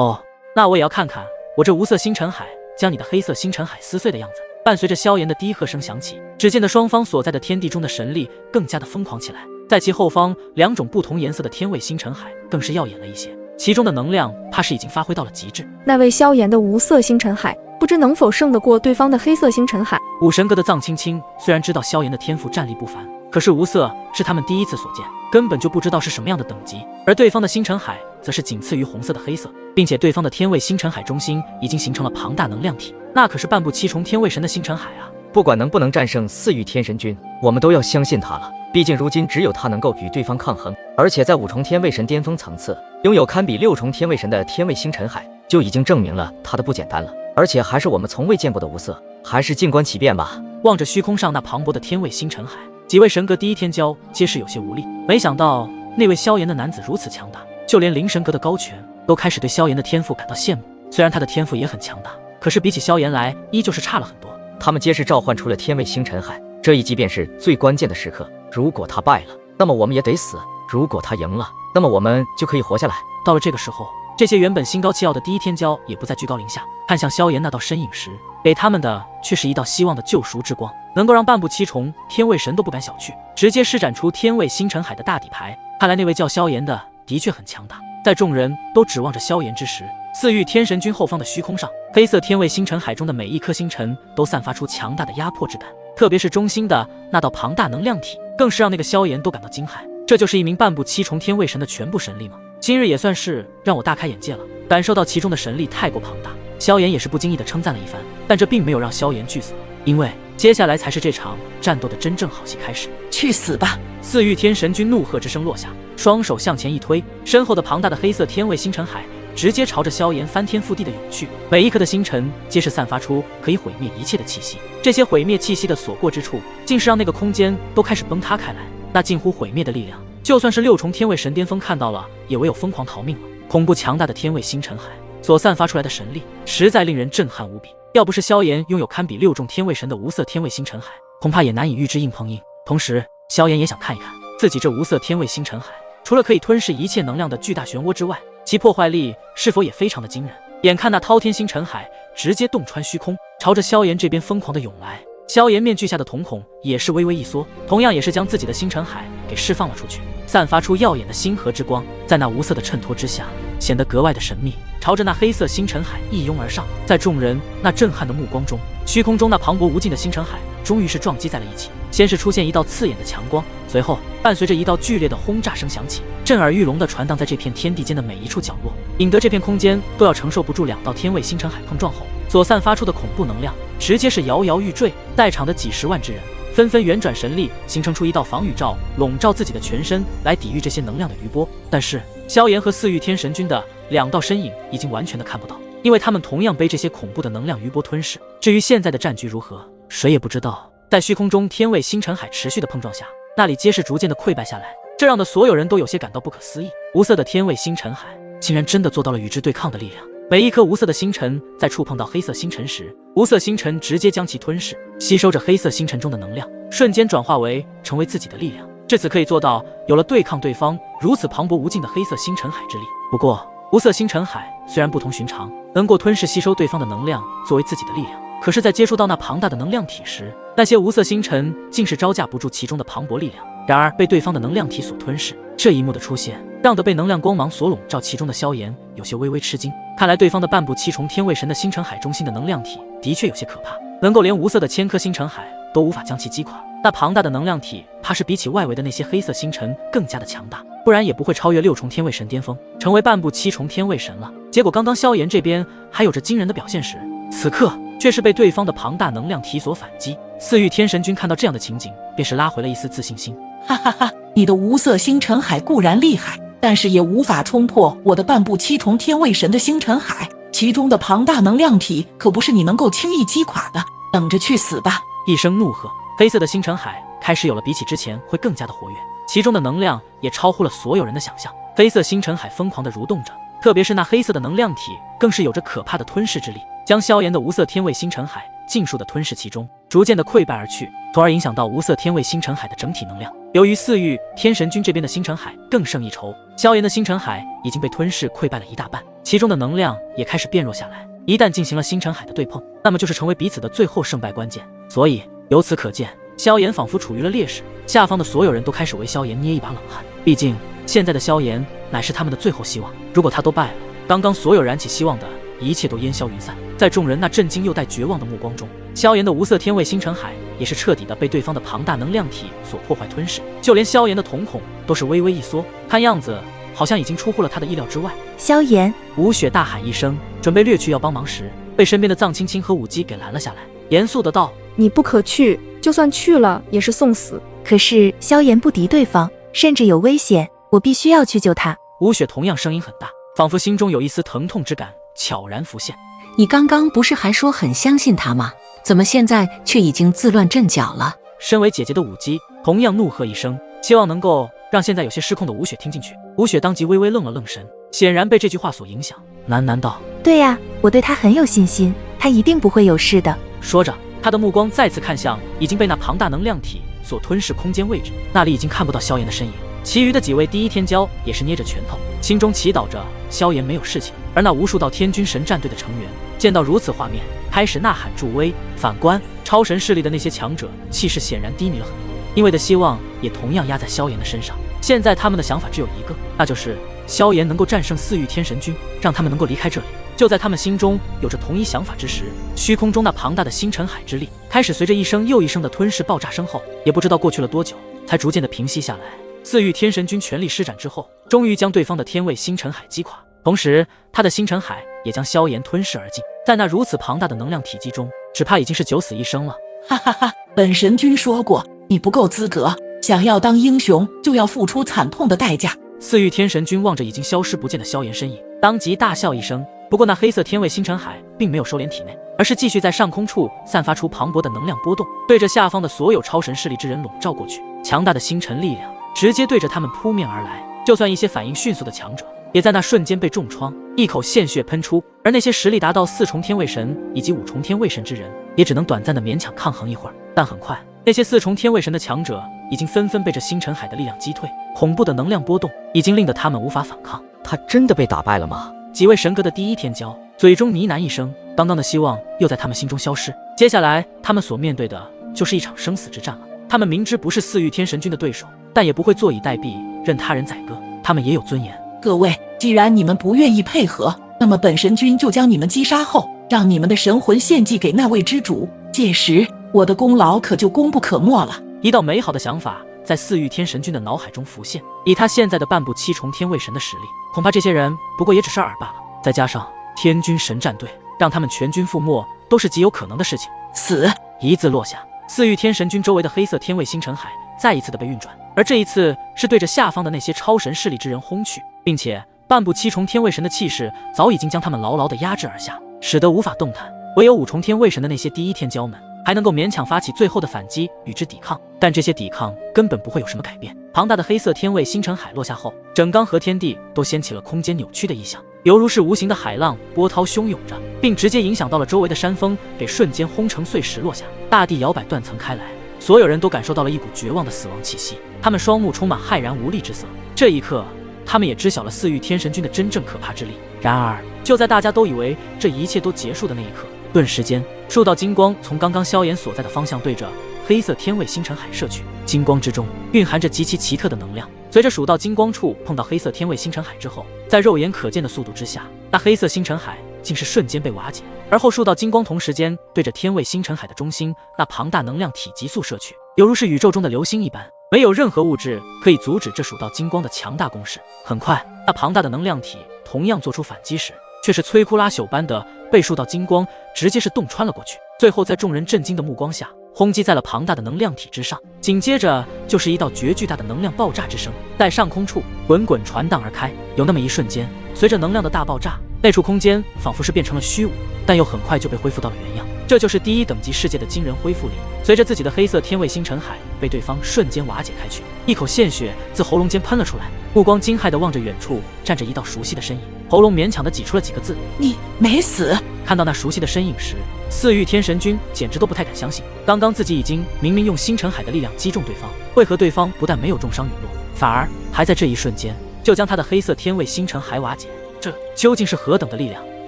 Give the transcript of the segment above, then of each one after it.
哦，那我也要看看我这无色星辰海将你的黑色星辰海撕碎的样子。伴随着萧炎的低喝声响起，只见得双方所在的天地中的神力更加的疯狂起来，在其后方2种不同颜色的天位星辰海更是耀眼了一些，其中的能量怕是已经发挥到了极致。那位萧炎的无色星辰海不知能否胜得过对方的黑色星辰海。武神阁的藏青青虽然知道萧炎的天赋战力不凡，可是无色是他们第一次所见，根本就不知道是什么样的等级，而对方的星辰海则是仅次于红色的黑色，并且对方的天位星辰海中心已经形成了庞大能量体，那可是半步7重天位神的星辰海啊！不管能不能战胜4域天神君，我们都要相信他了。毕竟如今只有他能够与对方抗衡，而且在5重天位神巅峰层次，拥有堪比6重天位神的天位星辰海，就已经证明了他的不简单了。而且还是我们从未见过的无色，还是静观其变吧。望着虚空上那磅礴的天位星辰海，几位神阁第一天骄皆是有些无力。没想到那位萧炎的男子如此强大，就连灵神阁的高权都开始对萧炎的天赋感到羡慕。虽然他的天赋也很强大，可是比起萧炎来，依旧是差了很多。他们皆是召唤出了天位星辰海，这一击便是最关键的时刻。如果他败了，那么我们也得死；如果他赢了，那么我们就可以活下来。到了这个时候，这些原本心高气傲的第一天骄也不再居高临下，看向萧炎那道身影时，给他们的却是一道希望的救赎之光，能够让半步7重天位神都不敢小觑，直接施展出天位星辰海的大底牌。看来那位叫萧炎的的确很强大。在众人都指望着萧炎之时，4域天神君后方的虚空上，黑色天位星辰海中的每一颗星辰都散发出强大的压迫之感，特别是中心的那道庞大能量体，更是让那个萧炎都感到惊骇。这就是一名半步7重天位神的全部神力吗？今日也算是让我大开眼界了，感受到其中的神力太过庞大。萧炎也是不经意的称赞了一番，但这并没有让萧炎惧色，因为接下来才是这场战斗的真正好戏开始。去死吧！4域天神君怒喝之声落下，双手向前一推，身后的庞大的黑色天位星辰海直接朝着萧炎翻天覆地的涌去，每一颗的星辰皆是散发出可以毁灭一切的气息，这些毁灭气息的所过之处，竟是让那个空间都开始崩塌开来。那近乎毁灭的力量，就算是6重天位神巅峰看到了，也唯有疯狂逃命了。恐怖强大的天位星辰海所散发出来的神力，实在令人震撼无比。要不是萧炎拥有堪比6重天位神的无色天位星辰海，恐怕也难以与之硬碰硬。同时，萧炎也想看一看自己这无色天位星辰海，除了可以吞噬一切能量的巨大漩涡之外，其破坏力是否也非常的惊人。眼看那滔天星辰海直接洞穿虚空，朝着萧炎这边疯狂的涌来，萧炎面具下的瞳孔也是微微一缩，同样也是将自己的星辰海给释放了出去，散发出耀眼的星河之光，在那无色的衬托之下，显得格外的神秘，朝着那黑色星辰海一拥而上。在众人那震撼的目光中，虚空中那磅礴无尽的星辰海终于是撞击在了一起，先是出现一道刺眼的强光，随后伴随着一道剧烈的轰炸声响起，震耳欲聋地传荡在这片天地间的每一处角落，引得这片空间都要承受不住2道天位星辰海碰撞后所散发出的恐怖能量，直接是摇摇欲坠。在场的几十万之人纷纷旋转神力，形成出一道防御罩，笼罩自己的全身，来抵御这些能量的余波。但是萧炎和4域天神君的2道身影已经完全的看不到，因为他们同样被这些恐怖的能量余波吞噬。至于现在的战局如何，谁也不知道。在虚空中天位星辰海持续的碰撞下，那里皆是逐渐的溃败下来，这让的所有人都有些感到不可思议。无色的天位星辰海竟然真的做到了与之对抗的力量。每一颗无色的星辰在触碰到黑色星辰时，无色星辰直接将其吞噬，吸收着黑色星辰中的能量，瞬间转化为成为自己的力量。至此可以做到有了对抗对方如此磅礴无尽的黑色星辰海之力。不过无色星辰海虽然不同寻常，能够吞噬吸收对方的能量作为自己的力量，可是在接触到那庞大的能量体时，那些无色星辰竟是招架不住其中的磅礴力量，然而被对方的能量体所吞噬。这一幕的出现，让得被能量光芒所笼罩其中的萧炎有些微微吃惊。看来对方的半步7重天位神的星辰海中心的能量体的确有些可怕，能够连无色的1000颗星辰海都无法将其击垮。那庞大的能量体怕是比起外围的那些黑色星辰更加的强大，不然也不会超越6重天位神巅峰，成为半步7重天位神了。结果刚刚萧炎这边还有着惊人的表现时，此刻却是被对方的庞大能量体所反击。4域天神君看到这样的情景，便是拉回了一丝自信心。哈哈哈，你的无色星辰海固然厉害，但是也无法冲破我的半步7重天位神的星辰海，其中的庞大能量体可不是你能够轻易击垮的，等着去死吧！一声怒喝，黑色的星辰海开始有了比起之前会更加的活跃，其中的能量也超乎了所有人的想象。黑色星辰海疯狂地蠕动着，特别是那黑色的能量体更是有着可怕的吞噬之力，将萧炎的无色天位星辰海尽数的吞噬其中，逐渐的溃败而去。从而影响到无色天卫星辰海的整体能量。由于四域天神君这边的星辰海更胜一筹，萧炎的星辰海已经被吞噬溃败了一大半，其中的能量也开始变弱下来。一旦进行了星辰海的对碰，那么就是成为彼此的最后胜败关键。所以由此可见，萧炎仿佛处于了劣势，下方的所有人都开始为萧炎捏一把冷汗。毕竟现在的萧炎乃是他们的最后希望，如果他都败了，刚刚所有燃起希望的一切都烟消云散。在众人那震惊又带绝望的目光中，萧炎的无色天卫星辰海也是彻底的被对方的庞大能量体所破坏吞噬，就连萧炎的瞳孔都是微微一缩，看样子好像已经出乎了他的意料之外。萧炎，吴雪大喊一声，准备掠去要帮忙时，被身边的藏青青和舞姬给拦了下来，严肃的道：你不可去，就算去了也是送死。可是萧炎不敌对方，甚至有危险，我必须要去救他。吴雪同样声音很大，仿佛心中有一丝疼痛之感悄然浮现。你刚刚不是还说很相信他吗？怎么现在却已经自乱阵脚了？身为姐姐的舞姬同样怒喝一声，希望能够让现在有些失控的吴雪听进去。吴雪当即微微愣了愣神，显然被这句话所影响，喃喃道：对呀，我对他很有信心，他一定不会有事的。说着，他的目光再次看向已经被那庞大能量体所吞噬空间位置，那里已经看不到萧炎的身影。其余的几位第一天骄也是捏着拳头，心中祈祷着萧炎没有事情。而那无数道天军神战队的成员见到如此画面，开始呐喊助威。反观超神势力的那些强者，气势显然低迷了很多，因为的希望也同样压在萧炎的身上。现在他们的想法只有一个，那就是萧炎能够战胜四域天神君，让他们能够离开这里。就在他们心中有着同一想法之时，虚空中那庞大的星辰海之力开始随着一声又一声的吞噬爆炸声后，也不知道过去了多久，才逐渐的平息下来。四域天神君全力施展之后，终于将对方的天卫星辰海击垮，同时他的星辰海也将萧炎吞噬而尽。在那如此庞大的能量体积中，只怕已经是九死一生了。哈哈哈，本神君说过，你不够资格，想要当英雄就要付出惨痛的代价。四域天神君望着已经消失不见的萧炎身影，当即大笑一声。不过那黑色天卫星辰海并没有收敛体内，而是继续在上空处散发出磅礴的能量波动，对着下方的所有超神势力之人笼罩过去。强大的星辰力量直接对着他们扑面而来，就算一些反应迅速的强者，也在那瞬间被重创，一口鲜血喷出。而那些实力达到4重天卫神以及5重天卫神之人，也只能短暂的勉强抗衡一会儿。但很快，那些4重天卫神的强者已经纷纷被这星辰海的力量击退，恐怖的能量波动已经令得他们无法反抗。他真的被打败了吗？几位神阁的第一天骄嘴中呢喃一声，刚刚的希望又在他们心中消失。接下来他们所面对的就是一场生死之战了。他们明知不是四域天神君的对手，但也不会坐以待毙，任他人宰割。他们也有尊严。各位，既然你们不愿意配合，那么本神君就将你们击杀后，让你们的神魂献祭给那位之主，届时我的功劳可就功不可没了。一道美好的想法在四域天神君的脑海中浮现，以他现在的半步7重天卫神的实力，恐怕这些人不过也只是饵罢了。再加上天军神战队，让他们全军覆没都是极有可能的事情。死！一字落下，四域天神君周围的黑色天卫星辰海再一次的被运转，而这一次是对着下方的那些超神势力之人轰去，并且半步7重天卫神的气势早已经将他们牢牢的压制而下，使得无法动弹。唯有5重天卫神的那些第一天骄们还能够勉强发起最后的反击与之抵抗，但这些抵抗根本不会有什么改变。庞大的黑色天卫星辰海落下后，整刚和天地都掀起了空间扭曲的异象，犹如是无形的海浪波涛汹涌着，并直接影响到了周围的山峰，给瞬间轰成碎石落下，大地摇摆断层开来。所有人都感受到了一股绝望的死亡气息，他们双目充满骇然无力之色。这一刻，他们也知晓了四域天神君的真正可怕之力。然而，就在大家都以为这一切都结束的那一刻，顿时间，数道金光从刚刚萧炎所在的方向对着黑色天卫星辰海射去，金光之中蕴含着极其奇特的能量。随着数道金光处碰到黑色天卫星辰海之后，在肉眼可见的速度之下，那黑色星辰海竟是瞬间被瓦解，而后数道金光同时间对着天卫星辰海的中心那庞大能量体急速射去，犹如是宇宙中的流星一般，没有任何物质可以阻止这数道金光的强大攻势。很快，那庞大的能量体同样做出反击时，却是摧枯拉朽般的被数道金光直接是洞穿了过去，最后在众人震惊的目光下轰击在了庞大的能量体之上。紧接着就是一道绝巨大的能量爆炸之声在上空处滚滚传荡而开。有那么一瞬间，随着能量的大爆炸，那处空间仿佛是变成了虚无，但又很快就被恢复到了原样。这就是第1等级世界的惊人恢复力。随着自己的黑色天卫星辰海被对方瞬间瓦解开去，一口鲜血自喉咙间喷了出来，目光惊骇地望着远处站着一道熟悉的身影，喉咙勉强地挤出了几个字：“你没死。”看到那熟悉的身影时，四御天神君简直都不太敢相信，刚刚自己已经明明用星辰海的力量击中对方，为何对方不但没有重伤陨落，反而还在这一瞬间就将他的黑色天位星辰海瓦解？这究竟是何等的力量，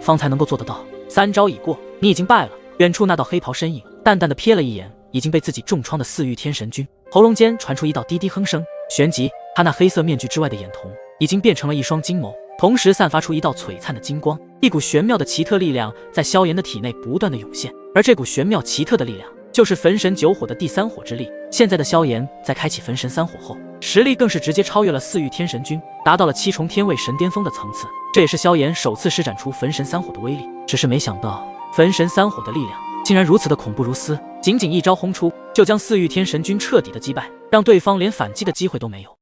方才能够做得到？3招已过，你已经败了。远处那道黑袍身影淡淡的瞥了一眼已经被自己重创的四御天神君，喉咙间传出一道低低哼声，旋即他那黑色面具之外的眼瞳已经变成了一双金眸，同时散发出一道璀璨的金光。一股玄妙的奇特力量在萧炎的体内不断的涌现，而这股玄妙奇特的力量就是焚神9火的第3火之力。现在的萧炎在开启焚神3火后，实力更是直接超越了四御天神君，达到了7重天位神巅峰的层次。这也是萧炎首次施展出焚神3火的威力，只是没想到焚神3火的力量竟然如此的恐怖如斯，仅仅一招轰出就将四御天神君彻底的击败，让对方连反击的机会都没有。